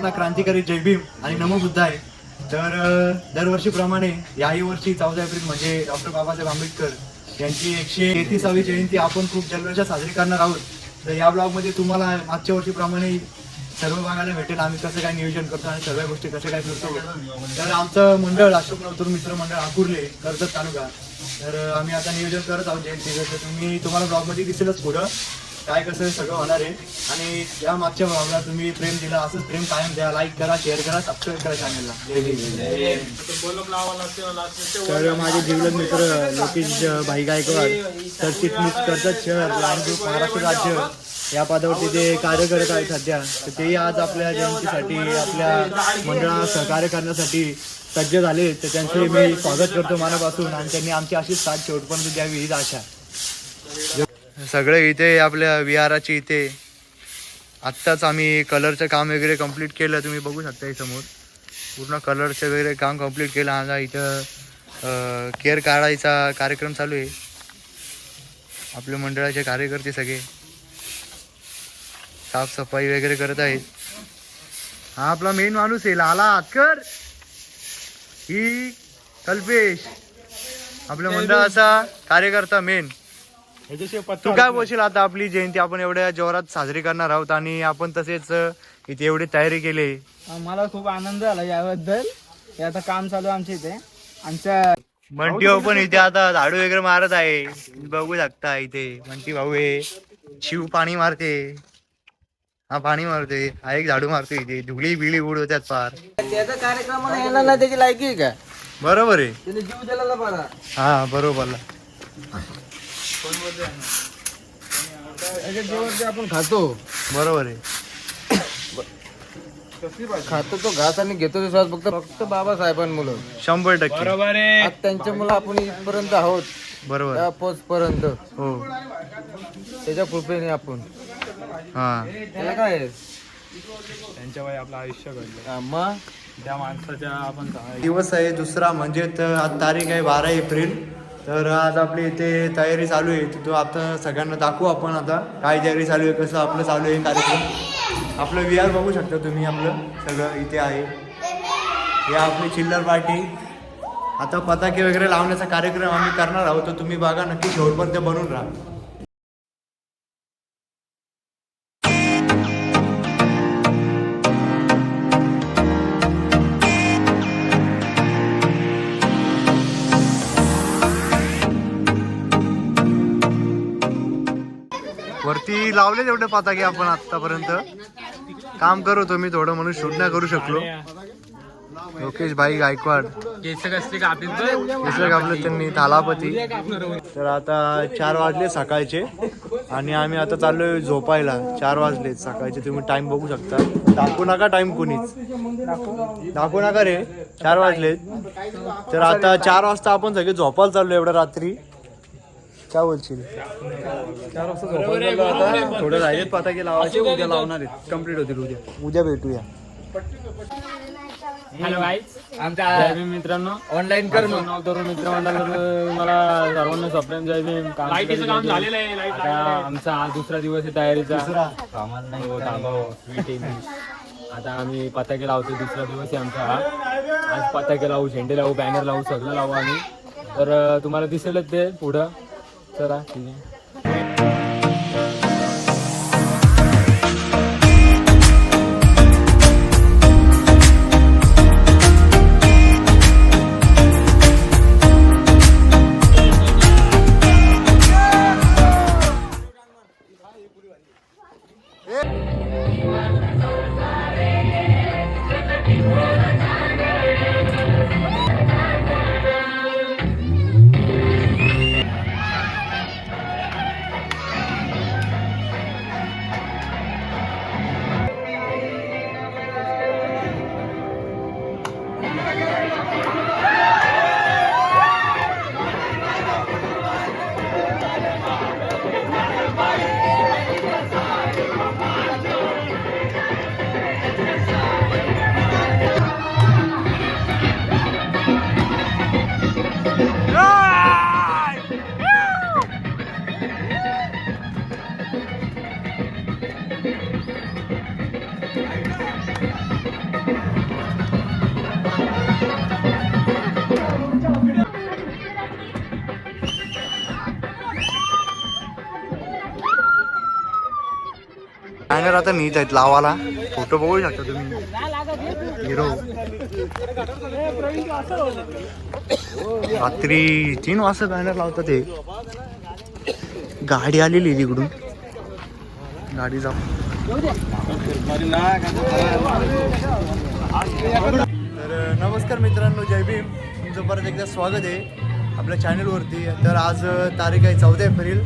सर्वांना क्रांतिकारी जय भीम आणि नमो बुद्धाय. तर दरवर्षीप्रमाणे याही वर्षी 14 एप्रिल म्हणजे डॉक्टर बाबासाहेब आंबेडकर यांची 133वी जयंती आपण खूप जल्लोषात साजरी करणार आहोत. तर या ब्लॉगमध्ये तुम्हाला मागच्या वर्षीप्रमाणे सर्व बघायला भेटेल आम्ही कसं काय नियोजन करतो आणि सर्व गोष्टी कसं काय करतो. तर आमचं मंडळ अशोक नवतूर मित्र मंडळ आकुर्ले कर्जत तालुका. तर आम्ही आता नियोजन करत आहोत जयंतीचं. तर तुम्हाला ब्लॉगमध्ये दिसेलच पुढं काय कसं सगळं होणार आहे. आणि या मागच्या ब्लॉगला तुम्ही प्रेम दिला असंच प्रेम कायम द्या. लाईक करा, शेअर करा, सबस्क्राईब करा चॅनलला. तर माझे जीवलग मित्र लोकेश भाई गायकवाड सरचिटणीस कर्जत शहर लाईन ग्रुप महाराष्ट्र राज्य या पदावरती ते कार्य करत आहेत सध्या. तर तेही आज आपल्या जयंतीसाठी आपल्या मंडळाला सहकार्य करण्यासाठी सज्ज झाले. तर त्यांचे मी स्वागत करतो मनापासून आणि त्यांनी आमची अशीच साथ शेवटपर्यंत द्यावी हीच आशा. सगळे इथे आपल्या विहाराची इथे आत्ताच आम्ही कलरचं काम वगैरे कंप्लीट केलं. तुम्ही बघू शकता हे समोर पूर्ण कलरचं वगैरे काम कंप्लीट केलं. आता इथं केअर काढायचा कार्यक्रम चालू आहे. आपल्या मंडळाचे कार्यकर्ते सगळे साफसफाई वगैरे करत आहेत. हा आपला मेन माणूस आहे लाला आतकर, ही कल्पेश आपल्या मंडळाचा कार्यकर्ता मेन. तू काय बोलशील आता आपली जयंती आपण एवढ्या जोरात साजरी करणार आहोत आणि आपण तसेच इथे एवढी तयारी केली. मला खूप आनंद झाला याबद्दल. हे आता काम चालू आहे आमच्या इथे. आमच्या मंटी भाऊ पण इथे आता झाडू वगैरे मारत आहे. बघू शकता इथे मंटी भाऊ आहे. शिव पाणी मारते, हा पाणी मारते, हा एक झाडू मारतो. इथे धुळी बिळी उडवतात फार. त्याचा कार्यक्रम येणार ना त्याची लायकी आहे का? बरोबर आहे. त्याने जीव दिला बरा. हा बरोबर. जेवण आपण खातो बरोबर आहे. खातो तो घास आणि घेतो तो स्वाद फक्त बाबासाहेबांमुळे. 100% बरोबर आहे. आज त्यांच्या मुलं आपण इथपर्यंत आहोत. बरोबर. त्या पोचपर्यंत हो त्याच्या कृपेने आपण. हा त्याला काय आहे? त्यांच्या वय आपलं आयुष्य घडलं. मग त्या माणसाच्या आपण दिवस आहे दुसरा म्हणजे आज तारीख आहे 12 एप्रिल. तर आज आपली इथे तयारी चालू आहे. तो आता सगळ्यांना दाखवू आपण आता काय तयारी चालू आहे, कसं आपलं चालू आहे कार्यक्रम. आपलं विहार बघू शकता तुम्ही, आपलं सगळं इथे आहे. हे आपली चिल्लर पार्टी. आता पताके वगैरे लावण्याचा कार्यक्रम आम्ही करणार आहोत. तर तुम्ही बघा नक्की शेवटपर्यंत बनून राहा. वरती लावले तेवढे पताके आपण आतापर्यंत. काम करू तुम्ही थोडं म्हणून शूट नाही करू शकलो. लोकेश भाई गायकवाड केस कापले त्यांनी थालापती. तर आता 4 वाजले सकाळचे आणि आम्ही आता चाललोय झोपायला. 4 वाजले सकाळचे. तुम्ही टाइम बघू शकता. दाखवू नका टाइम, कोणीच दाखवू नका रे. 4 वाजले. तर आता 4 वाजता आपण सगळे झोपायला चाललो एवढ्या रात्री. काय बोलशील? 4 वाजता झोपायला आता थोडं राहिलेत पताके लावायचे. उद्या लावणार आहेत. कम्प्लीट होतील उद्या. उद्या भेटूया. हॅलो गाईज, आमच्या जय भीम मित्रांनो. ऑनलाईन कर तरुण मित्रमंडळाकडून मला सर्वांना सप्रेम जय भीम. काम झालेलं आहे. आता आमचा हा दुसरा दिवस आहे तयारीचा. हो, थांबा हो. आता आम्ही पताके लावतो. दुसरा दिवस आहे आमचा हा. आज पताके लावू, झेंडे लावू, बॅनर लावू, सगळं लावू आम्ही. तर तुम्हाला दिसेलच ते पुढं. चला ठीक आहे. कॅमेरा तर नीच आहेत लावाला. फोटो बघू शकता तुम्ही. हिरो रात्री 3 वाजता बॅनर लावतात. ते गाडी आलेली तिकडून. गाडी जाऊ. तर नमस्कार मित्रांनो, जय भीम. तुमचं परत एकदा स्वागत आहे आपल्या चॅनलवरती. तर आज तारीख आहे 14 एप्रिल.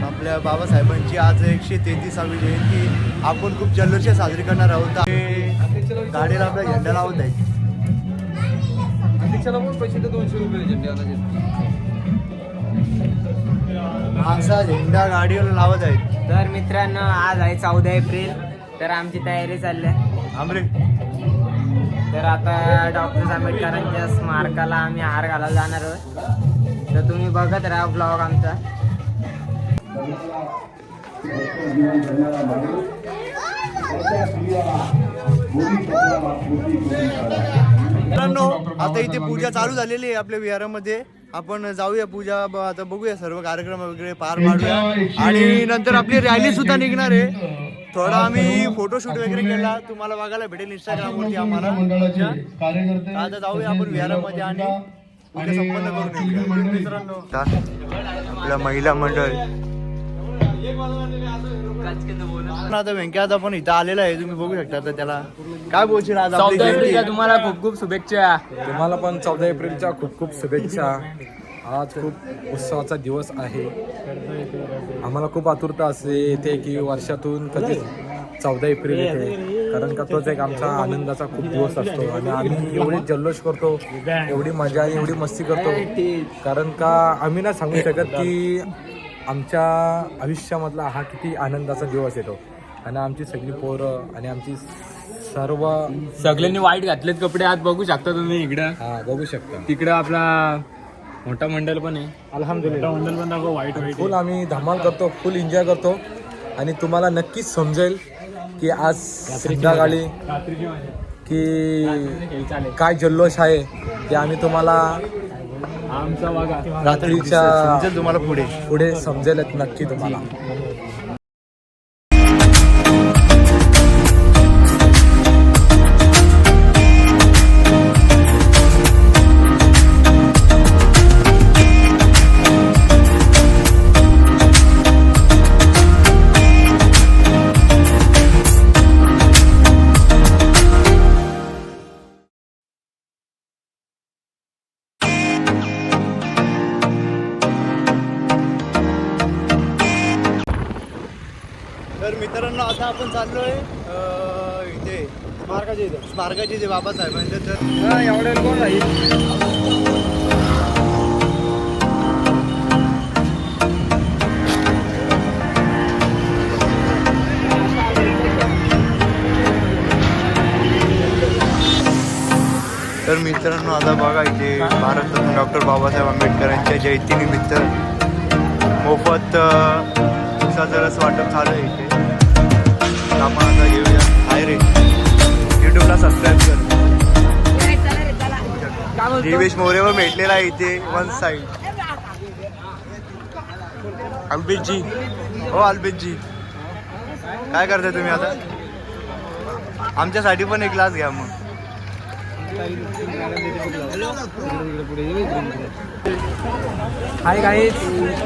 आपल्या बाबासाहेबांची आज 133वी जयंती आपण खूप जल्लोषात साजरी करणार आहोत. गाडीला आपला झेंडा लावत आहे. असा झेंडा गाडीवर लावत आहेत. तर मित्रांनो, आज आहे 14 एप्रिल. तर आमची तयारी चालली आहे. आमरे तर आता डॉक्टर आंबेडकरांच्या स्मारकाला आम्ही हार घालायला जाणार आहोत. तर तुम्ही बघत राहा ब्लॉग आमचा. मित्रांनो, आता इथे पूजा चालू झालेली आहे आपल्या विहारामध्ये. आपण जाऊया पूजा आता बघूया, सर्व कार्यक्रम वगैरे पार पाडूया आणि नंतर आपली रॅली सुद्धा निघणार आहे. थोडा आम्ही फोटोशूट वगैरे केला, तुम्हाला बघायला भेटेल इंस्टाग्रामवरती आम्हाला. आता जाऊया आपण विहारामध्ये आणि पूजा संपन्न करून येऊया. मित्रांनो, आपल्या महिला मंडळ आता व्यंकयदा पण इथं आलेला आहे, तुम्ही बघू शकता. तर त्याला काय बोलशील आज आपली जयंती? तुम्हाला खूप खूप शुभेच्छा. तुम्हाला पण 14 एप्रिलच्या खूप खूप शुभेच्छा. आज खूप उत्सवाचा दिवस आहे. आम्हाला खूप आतुरता असते येते की वर्षातून कधी 14 एप्रिल येते, कारण का तोच एक आमचा आनंदाचा खूप दिवस असतो आणि आम्ही एवढी जल्लोष करतो, एवढी मजा एवढी मस्ती करतो, कारण का आम्ही ना सांगू शकत की आमच्या आयुष्यामधला हा किती आनंदाचा दिवस येतो. आणि आमची सगळी पोरं आणि आमची सर्व सगळ्यांनी वाईट घातलेत कपडे. आज बघू शकता तुम्ही इकडं. हा बघू शकता. तिकडं आपला मोठा मंडळ पण आहे. अल्हम्दुलिल्लाह. मंडळ पण दाखव वाईट फुल आम्ही धमाल करतो, फुल एन्जॉय करतो आणि तुम्हाला नक्कीच समजेल की आज संध्याकाळी की काय जल्लोष आहे ते आम्ही तुम्हाला आमचा वागा रात्रीच्या समजेल तुम्हाला पुढे समजेल नक्की तुम्हाला. तर मित्रांनो, आता आपण चाललोय इथे स्मारकाचे इथे बाबासाहेबांचे. तर एवढे कोण राहील. तर मित्रांनो, आता बघा इथे भारतरत्न डॉक्टर बाबासाहेब आंबेडकरांच्या जयंतीनिमित्त मोफत उसाचं रस वाटप चालू आहे इथे. आपण आता घेऊया. हाय रे, यूट्यूबला सबस्क्राईब कर. देवेश मोरेवर भेटलेला आहे इथे वन साईड. अल्पेशजी, हो अल्पेशजी, काय करताय तुम्ही आता? आमच्यासाठी पण एक ग्लास घ्या मग. हाय गाईज,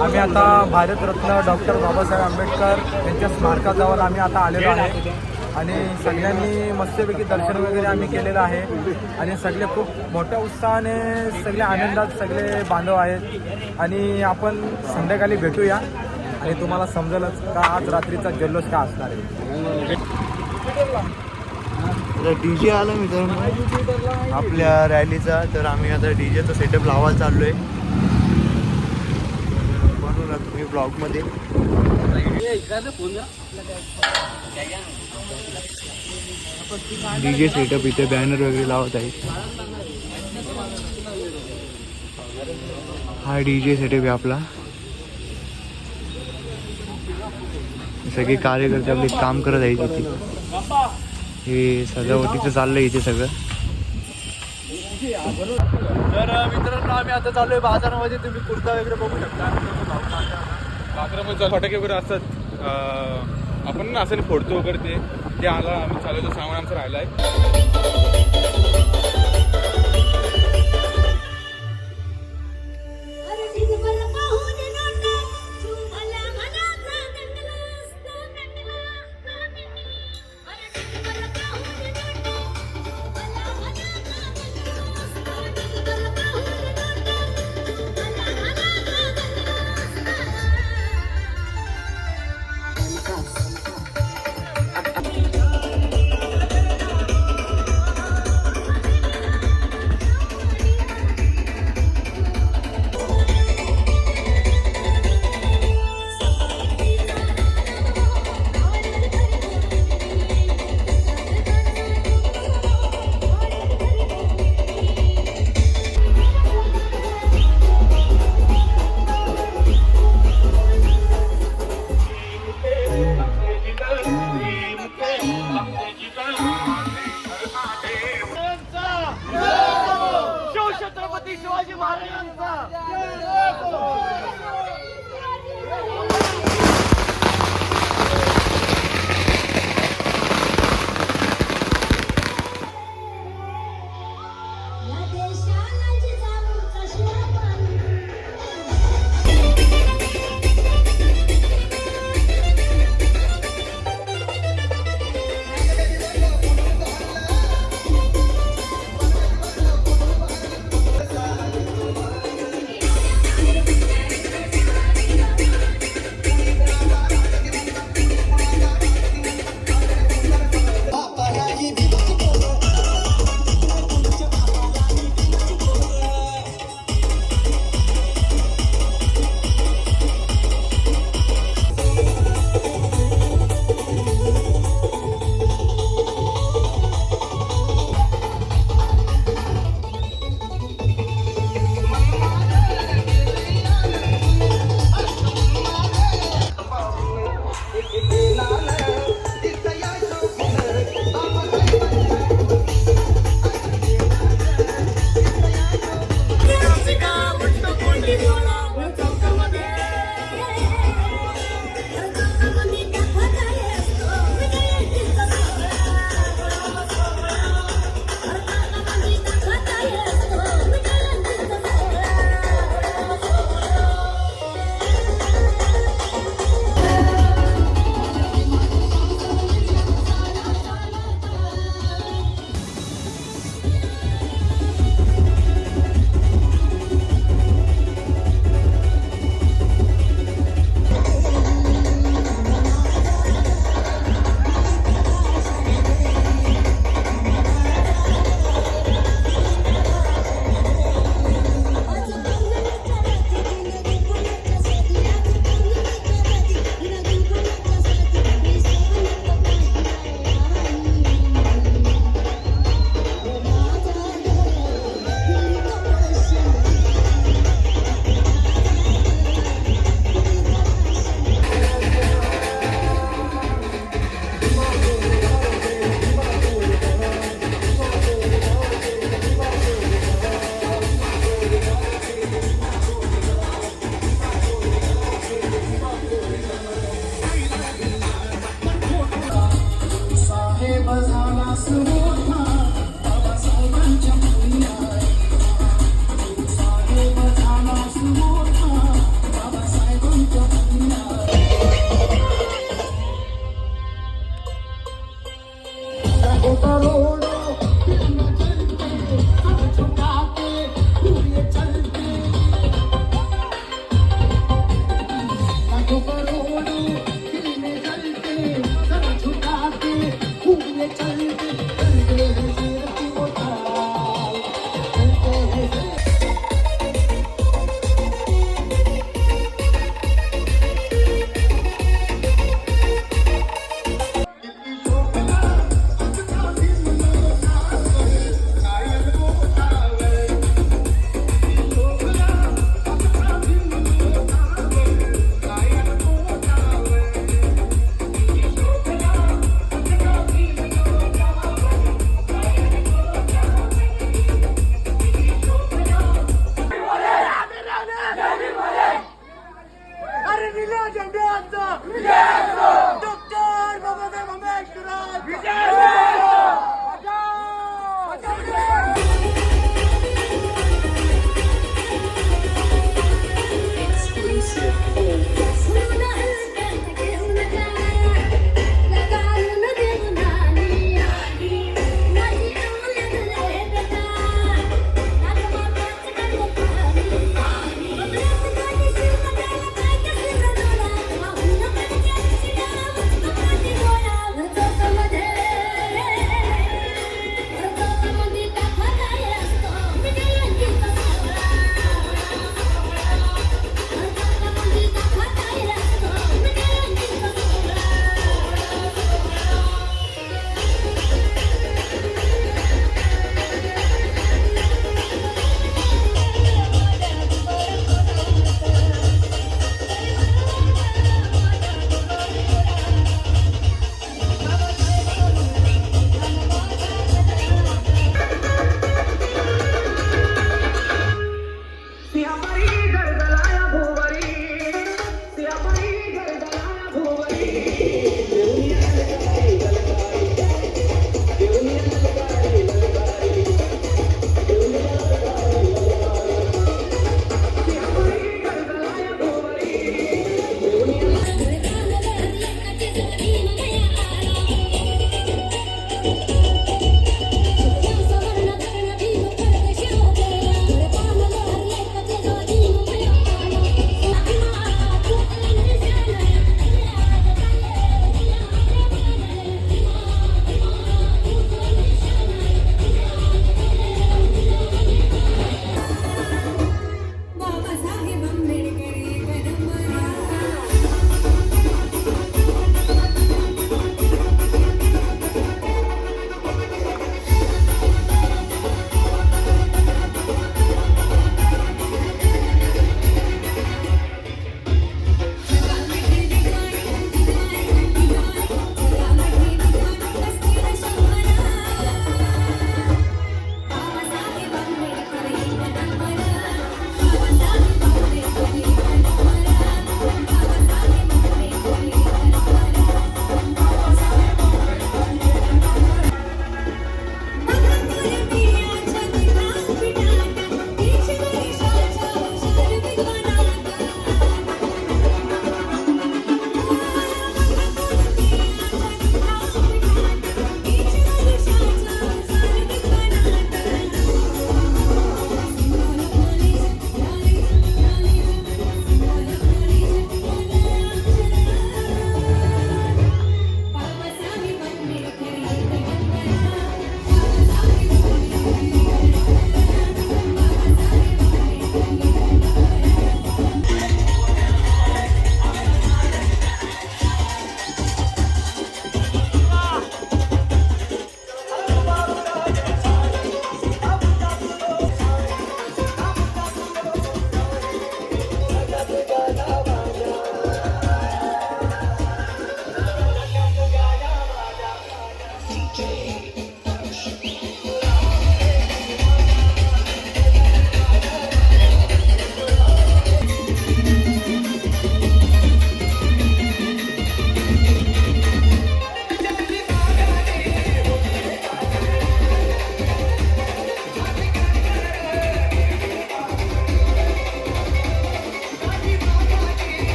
आम्ही आता भारतरत्न डॉक्टर बाबासाहेब आंबेडकर यांच्या स्मारकाजवळ आम्ही आता आलेलो आहे आणि सगळ्यांनी मस्तपैकी दर्शन वगैरे आम्ही केलेलं आहे आणि सगळे खूप मोठ्या उत्साहाने सगळे आनंदात सगळे बांधव आहेत आणि आपण संध्याकाळी भेटूया आणि तुम्हाला समजेलच का आज रात्रीचा जल्लोष का असणार आहे. डीजे आला मित्रांनो आपल्या रॅलीचा. तर आम्ही आता डीजेचा सेटअप लावायला चाललोय. बनवू ना तुम्ही ब्लॉगमध्ये. डीजे सेटअप इथे बॅनर वगैरे लावत आहे. हा डीजे सेटअप आहे आपला. सगळे कार्यकर्ते आपले काम करत आहेत इथे. हे सजावटीचं चाललंय इथे सगळं. तर मित्रांनो, आम्ही आता चाललोय बाजारामध्ये. तुम्ही कुर्ता वगैरे बघू शकता. बाजारामध्ये फटाके वगैरे असतात. आपण ना असं फोडतो वगैरे ते आला आम्ही चालवतो सामान आमचं राहिलं आहे.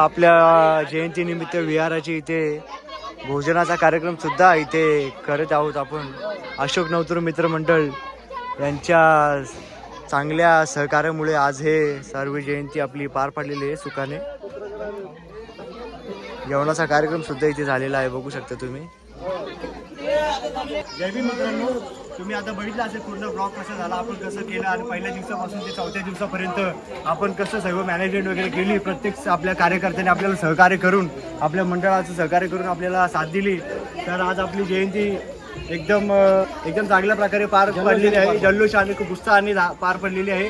आपल्या जयंतीनिमित्त विहाराची इथे भोजनाचा कार्यक्रम सुद्धा इथे करत आहोत आपण. अशोक नवतरू मित्रमंडळ यांच्या चांगल्या सहकार्यामुळे आज हे सर्व जयंती आपली पार पडलेली आहे सुखाने. जेवणाचा कार्यक्रम सुद्धा इथे झालेला आहे, बघू शकता तुम्ही. जय भीम मित्रांनो, तुम्ही आता बघितलं असेल पूर्ण ब्लॉग कसा झाला, आपण कसं केलं आणि पहिल्या दिवसापासून ते 4थ्या दिवसापर्यंत आपण कसं सर्व मॅनेजमेंट वगैरे केली. प्रत्येक आपल्या कार्यकर्त्यांनी आपल्याला सहकार्य करून, आपल्या मंडळाचं सहकार्य करून आपल्याला साथ दिली. तर आज आपली जयंती एकदम चांगल्या प्रकारे पार पडलेली आहे. जल्लोष आणि खूप उत्साहाने पार पडलेली आहे.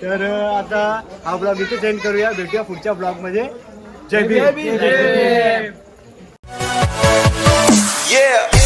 तर आता हा ब्लॉग इथे सेंड करूया. भेटूया पुढच्या ब्लॉगमध्ये. जय भीम. Yeah.